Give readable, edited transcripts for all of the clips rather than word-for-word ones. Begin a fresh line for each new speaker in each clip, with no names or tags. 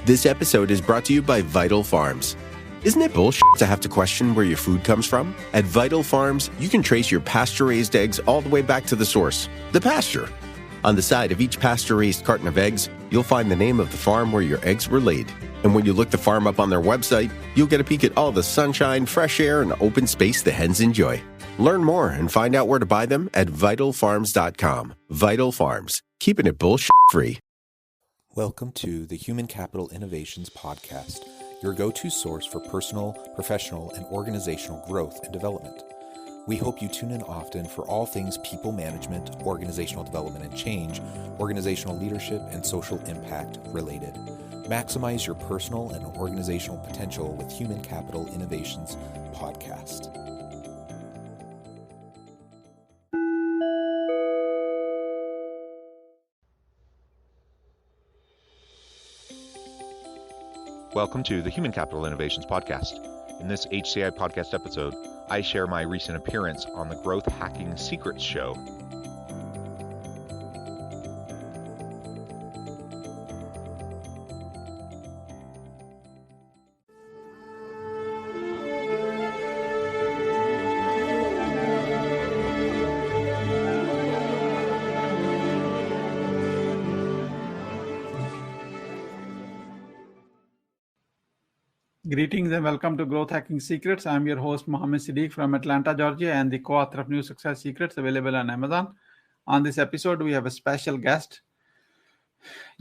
This episode is brought to you by Vital Farms. Isn't it bullshit to have to question where your food comes from? At Vital Farms, you can trace your pasture-raised eggs all the way back to the source, the pasture. On the side of each pasture-raised carton of eggs, you'll find the name of the farm where your eggs were laid. And when you look the farm up on their website, you'll get a peek at all the sunshine, fresh air, and open space the hens enjoy. Learn more and find out where to buy them at vitalfarms.com. Vital Farms, keeping it bullshit-free.
Welcome to the Human Capital Innovations Podcast, your go-to source for personal, professional, and organizational growth and development. We hope you tune in often for all things people management, organizational development and change, organizational leadership, and social impact related. Maximize your personal and organizational potential with Human Capital Innovations Podcast.
Welcome to the Human Capital Innovations Podcast. In this HCI podcast episode, I share my recent appearance on the Growth Hacking Secrets Show.
Greetings and welcome to Growth Hacking Secrets. I'm your host, Mohammed Siddique from Atlanta, Georgia, and the co-author of New Success Secrets available on Amazon. On this episode, we have a special guest,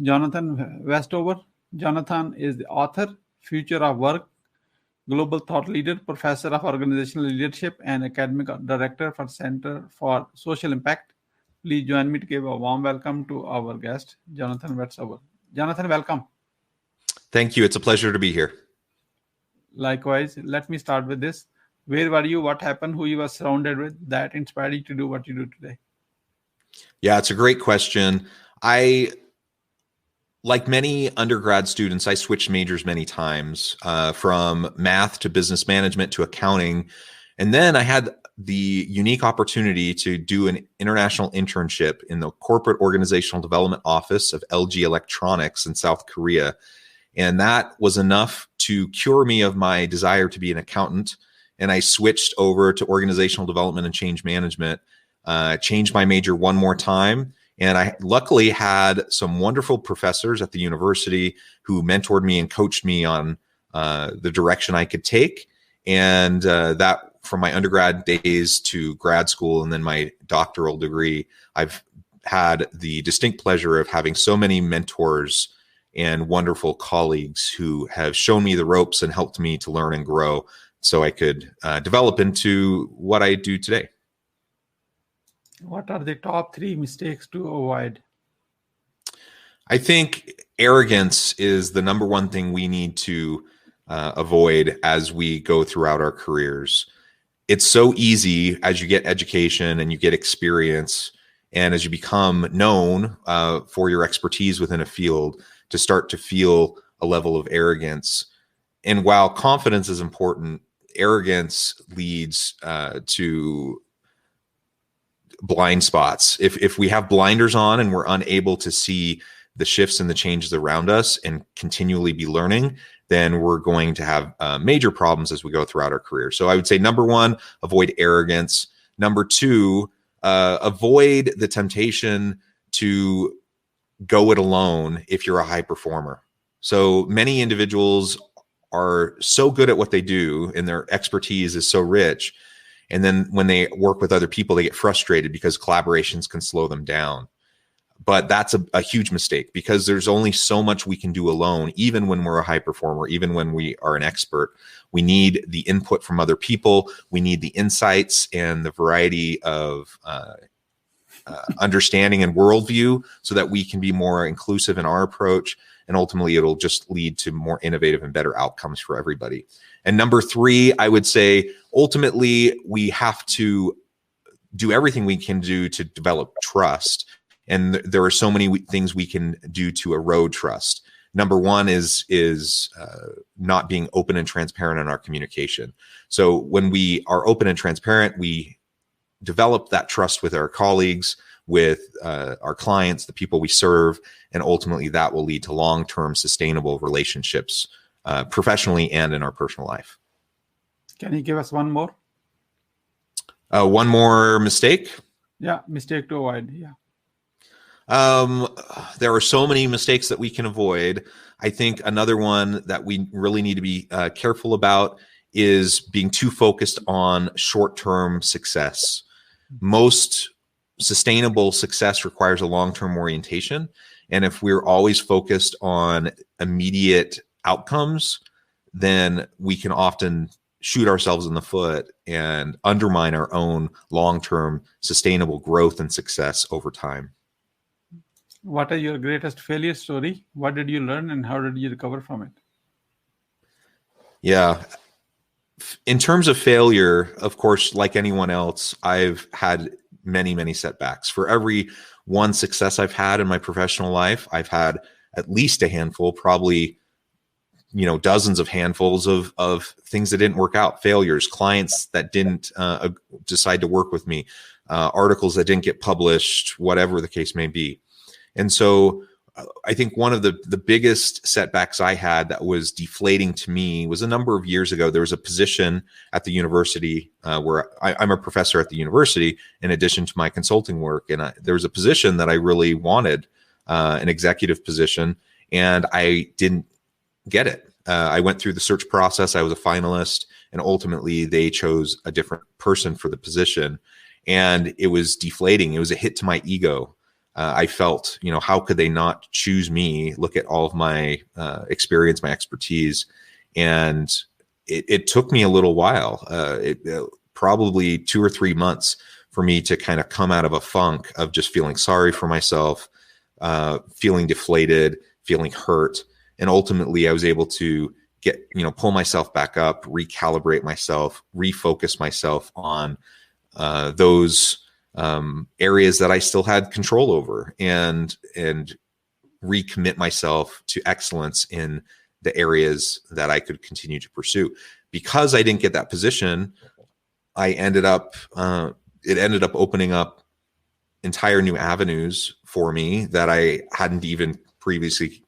Jonathan Westover. Jonathan is the author, Future of Work, Global Thought Leader, Professor of Organizational Leadership, and Academic Director for Center for Social Impact. Please join me to give a warm welcome to our guest, Jonathan Westover. Jonathan, welcome.
Thank you. It's a pleasure to be here.
Likewise, let me start with this. Where were you? What happened? Who you were surrounded with that inspired you to do what you do today?
Yeah, it's a great question. Like many undergrad students, I switched majors many times, from math to business management to accounting. And then I had the unique opportunity to do an international internship in the corporate organizational development office of LG Electronics in South Korea. And that was enough to cure me of my desire to be an accountant. And I switched over to organizational development and change management, changed my major one more time. And I luckily had some wonderful professors at the university who mentored me and coached me on the direction I could take. And that from my undergrad days to grad school and then my doctoral degree, I've had the distinct pleasure of having so many mentors and wonderful colleagues who have shown me the ropes and helped me to learn and grow so I could develop into what I do today.
What are the top 3 mistakes to avoid?
I think arrogance is the number one thing we need to avoid as we go throughout our careers. It's so easy as you get education and you get experience and as you become known for your expertise within a field to start to feel a level of arrogance. And while confidence is important, arrogance leads to blind spots. If we have blinders on and we're unable to see the shifts and the changes around us and continually be learning, then we're going to have major problems as we go throughout our career. So I would say number 1, avoid arrogance. Number 2, avoid the temptation to go it alone if you're a high performer. So many individuals are so good at what they do and their expertise is so rich. And then when they work with other people, they get frustrated because collaborations can slow them down. But that's a huge mistake because there's only so much we can do alone, even when we're a high performer, even when we are an expert. We need the input from other people. We need the insights and the variety of understanding and worldview so that we can be more inclusive in our approach. And ultimately, it'll just lead to more innovative and better outcomes for everybody. And number 3, I would say, ultimately, we have to do everything we can do to develop trust. And there are so many things we can do to erode trust. Number 1 is not being open and transparent in our communication. So when we are open and transparent, we develop that trust with our colleagues. with our clients, the people we serve, and ultimately that will lead to long-term sustainable relationships professionally and in our personal life.
Can you give us one more?
One more mistake?
Yeah, mistake to avoid. Yeah.
There are so many mistakes that we can avoid. I think another one that we really need to be careful about is being too focused on short-term success. Most sustainable success requires a long-term orientation. And if we're always focused on immediate outcomes, then we can often shoot ourselves in the foot and undermine our own long-term sustainable growth and success over time.
What is your greatest failure story? What did you learn and how did you recover from it?
Yeah. In terms of failure, of course, like anyone else, I've had many, many setbacks. For every one success I've had in my professional life, I've had at least a handful, probably, dozens of handfuls of things that didn't work out, failures, clients that didn't decide to work with me, articles that didn't get published, whatever the case may be. And so I think one of the biggest setbacks I had that was deflating to me was a number of years ago. There was a position at the university where I'm a professor at the university in addition to my consulting work. And there was a position that I really wanted, an executive position, and I didn't get it. I went through the search process. I was a finalist, and ultimately they chose a different person for the position. And it was deflating. It was a hit to my ego. I felt, how could they not choose me? Look at all of my experience, my expertise. And it took me a little while, probably 2 or 3 months for me to kind of come out of a funk of just feeling sorry for myself, feeling deflated, feeling hurt. And ultimately I was able to pull myself back up, recalibrate myself, refocus myself on those areas that I still had control over, and recommit myself to excellence in the areas that I could continue to pursue. Because I didn't get that position, it ended up opening up entire new avenues for me that I hadn't even previously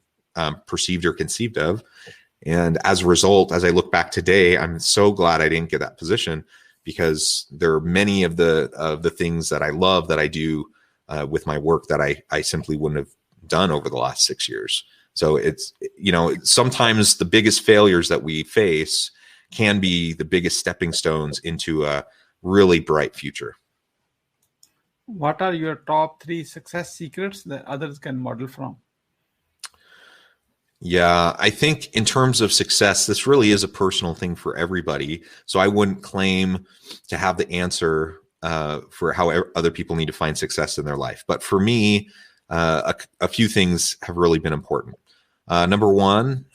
perceived or conceived of. And as a result, as I look back today, I'm so glad I didn't get that position, because there are many of the things that I love that I do with my work that I simply wouldn't have done over the last 6 years. So it's, sometimes the biggest failures that we face can be the biggest stepping stones into a really bright future.
What are your top 3 success secrets that others can model from?
Yeah, I think in terms of success, this really is a personal thing for everybody. So I wouldn't claim to have the answer for how other people need to find success in their life. But for me, a few things have really been important. Number one,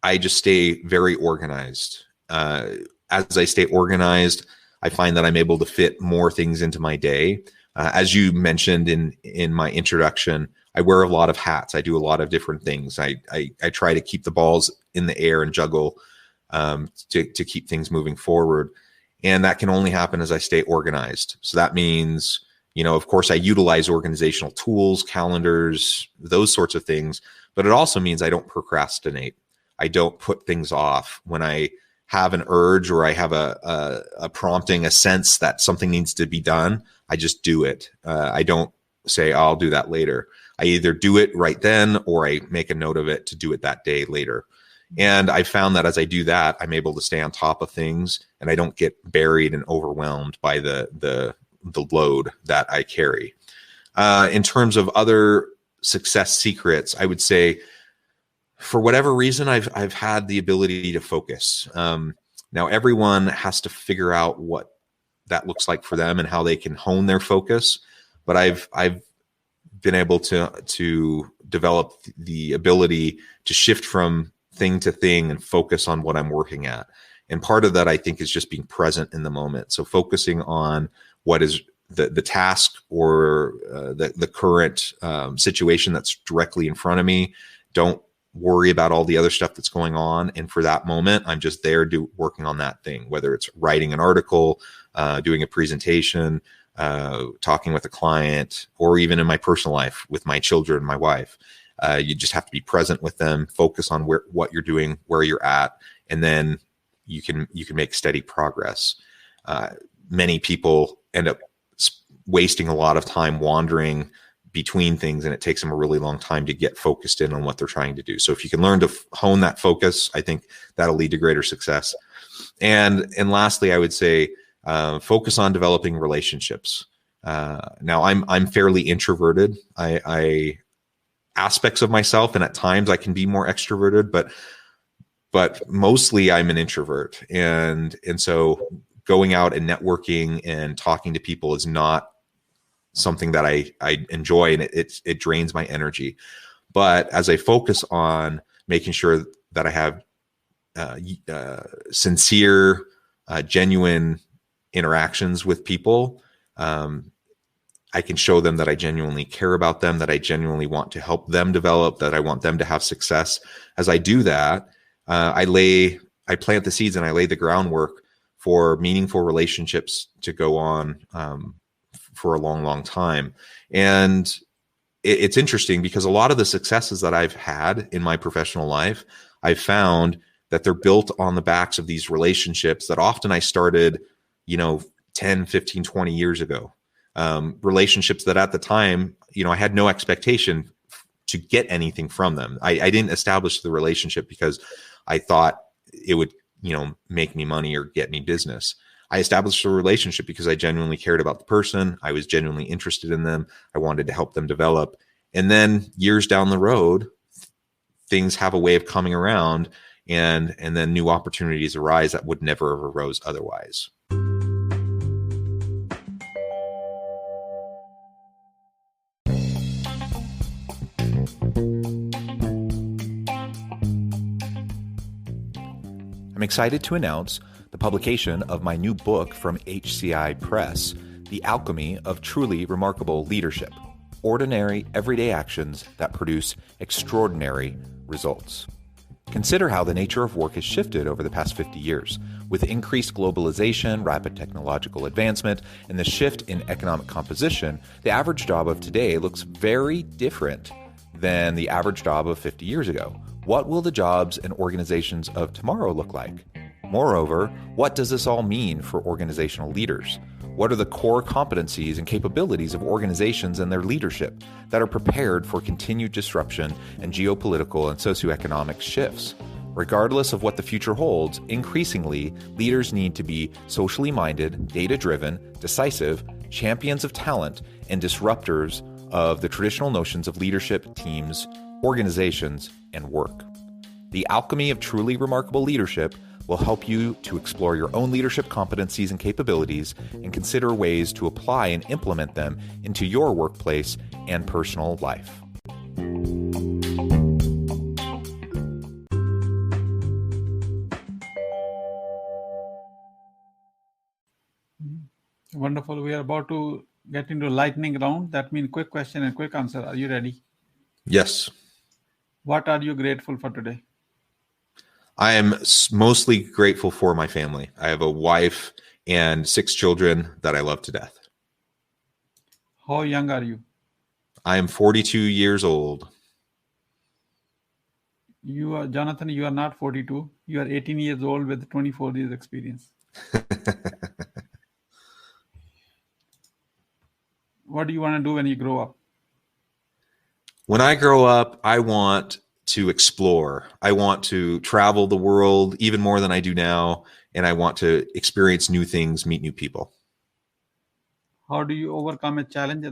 I just stay very organized. As I stay organized, I find that I'm able to fit more things into my day. As you mentioned in my introduction, I wear a lot of hats. I do a lot of different things. I try to keep the balls in the air and juggle to keep things moving forward. And that can only happen as I stay organized. So that means, of course, I utilize organizational tools, calendars, those sorts of things. But it also means I don't procrastinate. I don't put things off. When I have an urge or I have a prompting, a sense that something needs to be done, I just do it. I don't say, I'll do that later. I either do it right then or I make a note of it to do it that day later. And I found that as I do that, I'm able to stay on top of things and I don't get buried and overwhelmed by the load that I carry. In terms of other success secrets, I would say, for whatever reason, I've had the ability to focus. Now, everyone has to figure out what that looks like for them and how they can hone their focus. But I've been able to develop the ability to shift from thing to thing and focus on what I'm working at. And part of that, I think, is just being present in the moment. So focusing on what is the task or the current situation that's directly in front of me. Don't worry about all the other stuff that's going on. And for that moment, I'm just there working on that thing, whether it's writing an article, doing a presentation, talking with a client, or even in my personal life with my children, my wife. You just have to be present with them, focus on what you're doing, where you're at, and then you can make steady progress. Many people end up wasting a lot of time wandering between things, and it takes them a really long time to get focused in on what they're trying to do. So if you can learn to hone that focus, I think that'll lead to greater success. And lastly, I would say focus on developing relationships. Now I'm fairly introverted. I aspects of myself, and at times I can be more extroverted, but mostly I'm an introvert. And so going out and networking and talking to people is not something that I enjoy, and it drains my energy. But as I focus on making sure that I have sincere, genuine interactions with people, I can show them that I genuinely care about them, that I genuinely want to help them develop, that I want them to have success. As I do that, I plant the seeds and I lay the groundwork for meaningful relationships to go on for a long, long time. And it's interesting because a lot of the successes that I've had in my professional life, I've found that they're built on the backs of these relationships that often I started, 10, 15, 20 years ago. Relationships that at the time, I had no expectation to get anything from them. I didn't establish the relationship because I thought it would, make me money or get me business. I established a relationship because I genuinely cared about the person. I was genuinely interested in them. I wanted to help them develop. And then years down the road, things have a way of coming around, and then new opportunities arise that would never have arose otherwise.
I'm excited to announce the publication of my new book from HCI Press, The Alchemy of Truly Remarkable Leadership: Ordinary, Everyday Actions That Produce Extraordinary Results. Consider how the nature of work has shifted over the past 50 years. With increased globalization, rapid technological advancement, and the shift in economic composition, the average job of today looks very different than the average job of 50 years ago. What will the jobs and organizations of tomorrow look like? Moreover, what does this all mean for organizational leaders? What are the core competencies and capabilities of organizations and their leadership that are prepared for continued disruption and geopolitical and socioeconomic shifts? Regardless of what the future holds, increasingly, leaders need to be socially minded, data-driven, decisive, champions of talent, and disruptors of the traditional notions of leadership, teams, organizations, and work. The Alchemy of Truly Remarkable Leadership will help you to explore your own leadership competencies and capabilities and consider ways to apply and implement them into your workplace and personal life.
Wonderful. We are about to get into lightning round. That means quick question and quick answer. Are you ready?
Yes.
What are you grateful for today?
I am mostly grateful for my family. I have a wife and 6 children that I love to death.
How young are you?
I am 42 years old.
You are, Jonathan, you are not 42. You are 18 years old with 24 years experience. What do you want to do when you grow up?
When I grow up, I want to explore. I want to travel the world even more than I do now, and I want to experience new things, meet new people.
How do you overcome a challenge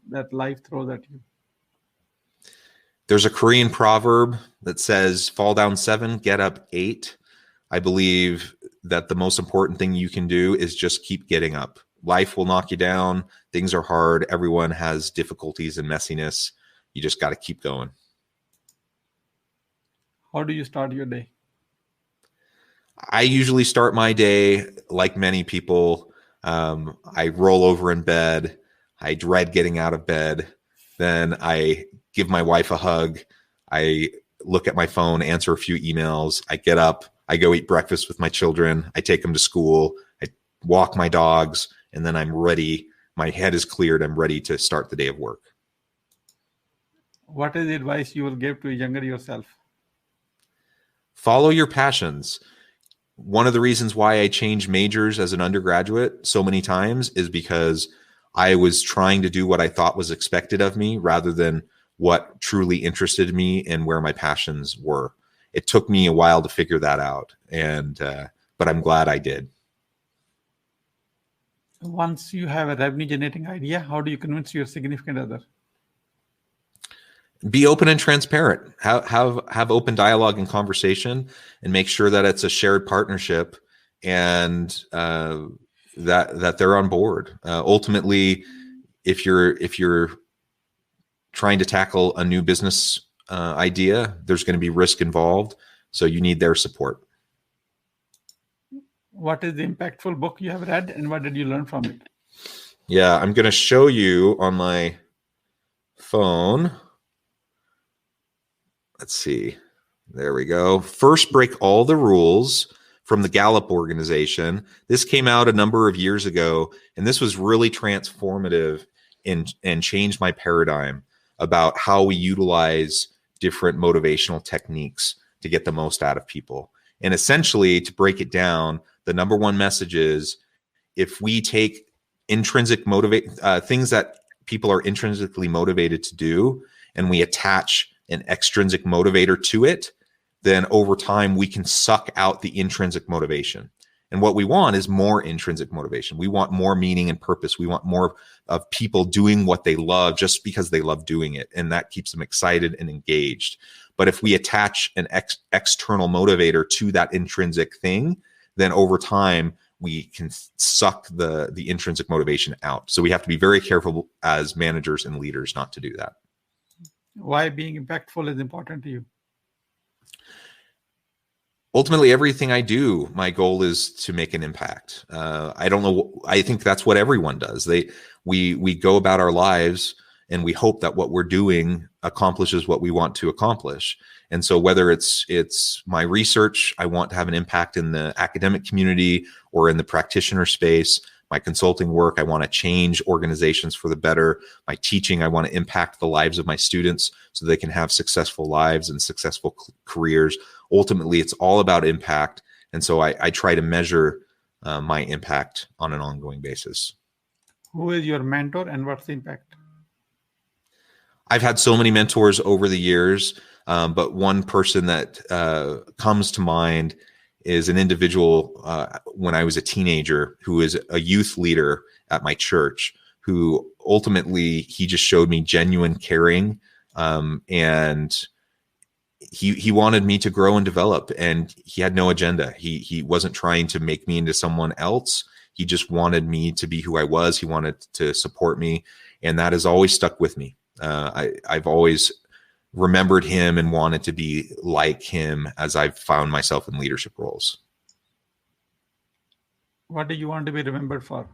that life throws at you?
There's a Korean proverb that says, fall down 7, get up 8. I believe that the most important thing you can do is just keep getting up. Life will knock you down. Things are hard. Everyone has difficulties and messiness. You just got to keep going.
How do you start your day?
I usually start my day like many people. I roll over in bed. I dread getting out of bed. Then I give my wife a hug. I look at my phone, answer a few emails. I get up. I go eat breakfast with my children. I take them to school. I walk my dogs, and then I'm ready. my head is cleared. I'm ready to start the day of work.
What is the advice you will give to younger yourself?
Follow your passions. One of the reasons why I changed majors as an undergraduate so many times is because I was trying to do what I thought was expected of me rather than what truly interested me and where my passions were. It took me a while to figure that out, but I'm glad I did.
Once you have a revenue generating idea, how do you convince your significant other?
Be open and transparent. Have open dialogue and conversation, and make sure that it's a shared partnership and that they're on board. Ultimately, if you're trying to tackle a new business idea, there's going to be risk involved, so you need their support.
What is the impactful book you have read, and what did you learn from it?
Yeah, I'm going to show you on my phone. Let's see. There we go. First Break All the Rules from the Gallup organization. This came out a number of years ago, and this was really transformative and changed my paradigm about how we utilize different motivational techniques to get the most out of people. And essentially, to break it down, the number one message is, if we take intrinsic things that people are intrinsically motivated to do, and we attach an extrinsic motivator to it, then over time we can suck out the intrinsic motivation. And what we want is more intrinsic motivation. We want more meaning and purpose. We want more of people doing what they love just because they love doing it. And that keeps them excited and engaged. But if we attach an external motivator to that intrinsic thing, then over time we can suck the intrinsic motivation out. So we have to be very careful as managers and leaders not to do that.
Why being impactful is important to you?
Ultimately, everything I do, my goal is to make an impact. I don't know. I think that's what everyone does. We go about our lives and we hope that what we're doing accomplishes what we want to accomplish. And so whether it's my research, I want to have an impact in the academic community or in the practitioner space. My consulting work, I want to change organizations for the better. My teaching, I want to impact the lives of my students so they can have successful lives and successful careers. Ultimately, it's all about impact. And so I try to measure my impact on an ongoing basis.
Who is your mentor and what's the impact?
I've had so many mentors over the years, but one person that comes to mind is an individual when I was a teenager who is a youth leader at my church, who ultimately, he just showed me genuine caring, and he wanted me to grow and develop, and he had no agenda. He wasn't trying to make me into someone else. He just wanted me to be who I was. He wanted to support me, and that has always stuck with me. I've always remembered him and wanted to be like him as I've found myself in leadership roles.
What do you want to be remembered for?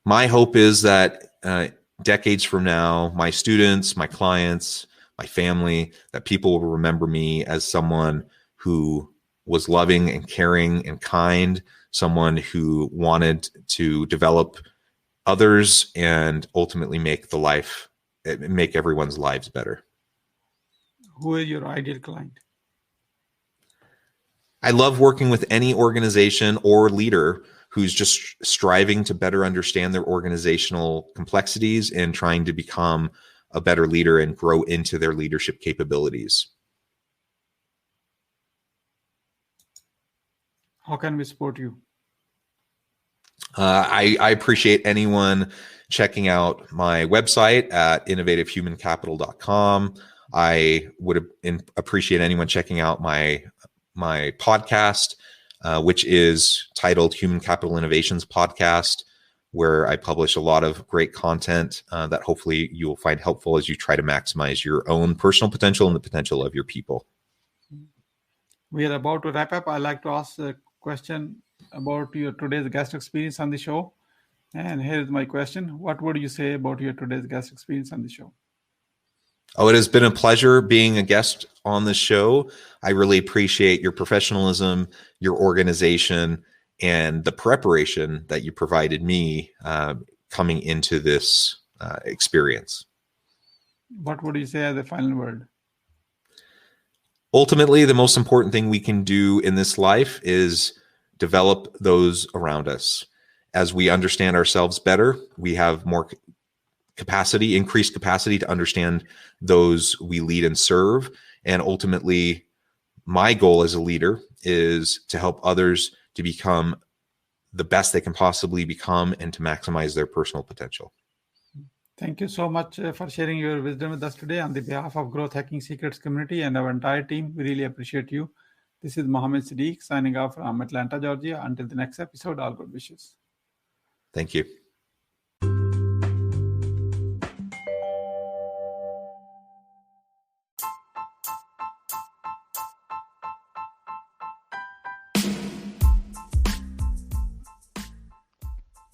My hope is that decades from now, my students, my clients, my family, that people will remember me as someone who was loving and caring and kind, someone who wanted to develop others and ultimately make everyone's lives better.
Who is your ideal client?
I love working with any organization or leader who's just striving to better understand their organizational complexities and trying to become a better leader and grow into their leadership capabilities.
How can we support you?
I appreciate anyone checking out my website at innovativehumancapital.com. I would appreciate anyone checking out my podcast, which is titled Human Capital Innovations Podcast, where I publish a lot of great content that hopefully you will find helpful as you try to maximize your own personal potential and the potential of your people.
We are about to wrap up. I'd like to ask a question about your today's guest experience on the show. And here's my question. What would you say about your today's guest experience on the show?
Oh, it has been a pleasure being a guest on the show. I really appreciate your professionalism, your organization, and the preparation that you provided me coming into this experience.
What would you say as the final word?
Ultimately, the most important thing we can do in this life is develop those around us. As we understand ourselves better, we have more capacity, increased capacity to understand those we lead and serve. And ultimately, my goal as a leader is to help others to become the best they can possibly become and to maximize their personal potential.
Thank you so much for sharing your wisdom with us today. On the behalf of Growth Hacking Secrets community and our entire team, we really appreciate you. This is Mohammed Siddique signing off from Atlanta, Georgia. Until the next episode, all good wishes.
Thank you.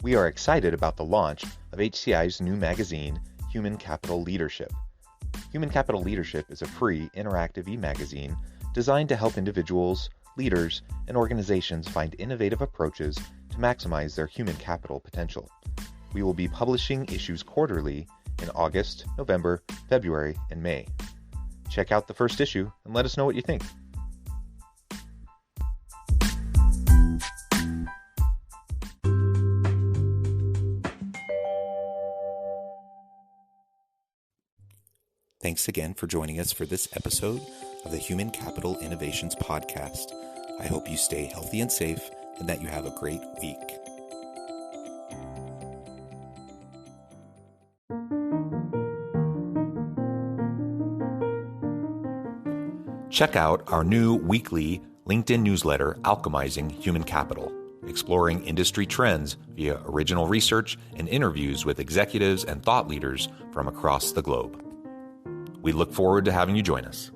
We are excited about the launch of HCI's new magazine, Human Capital Leadership. Human Capital Leadership is a free, interactive e-magazine designed to help individuals, leaders, and organizations find innovative approaches to maximize their human capital potential. We will be publishing issues quarterly in August, November, February, and May. Check out the first issue and let us know what you think. Thanks again for joining us for this episode of the Human Capital Innovations Podcast. I hope you stay healthy and safe and that you have a great week. Check out our new weekly LinkedIn newsletter, Alchemizing Human Capital, exploring industry trends via original research and interviews with executives and thought leaders from across the globe. We look forward to having you join us.